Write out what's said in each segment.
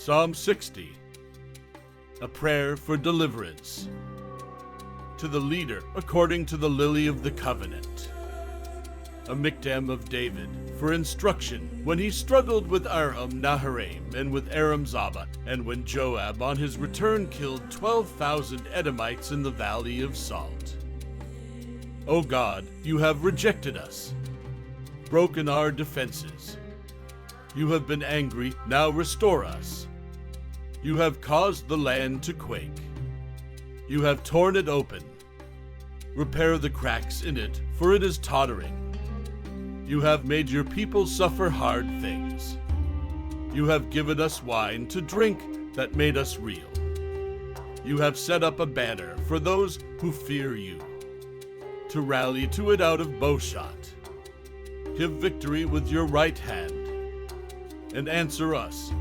Psalm 60, a prayer for deliverance. To the leader, according to the lily of the covenant. A miktam of David, for instruction, when he struggled with Aram Naharaim and with Aram Zobah, and when Joab on his return killed 12,000 Edomites in the valley of Salt. O God, you have rejected us, broken our defenses. You have been angry, now restore us. You have caused the land to quake. You have torn it open. Repair the cracks in it, for it is tottering. You have made your people suffer hard things. You have given us wine to drink that made us reel. You have set up a banner for those who fear you, to rally to it out of bowshot. Give victory with your right hand, and answer us,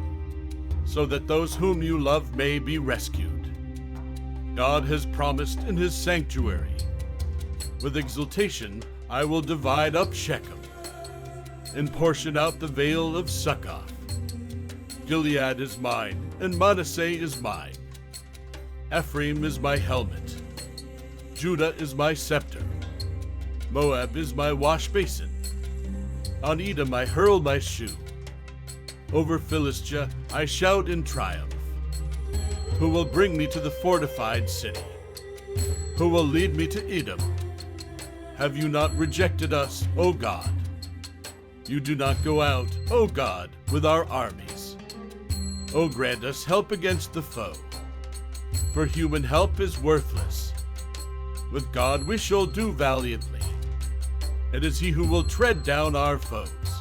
so that those whom you love may be rescued. God has promised in his sanctuary. With exultation I will divide up Shechem, and portion out the vale of Succoth. Gilead is mine, and Manasseh is mine. Ephraim is my helmet. Judah is my scepter. Moab is my wash basin. On Edom I hurl my shoe. Over Philistia I shout in triumph. Who will bring me to the fortified city? Who will lead me to Edom? Have you not rejected us, O God? You do not go out, O God, with our armies. O grant us help against the foe, for human help is worthless. With God we shall do valiantly. It is he who will tread down our foes.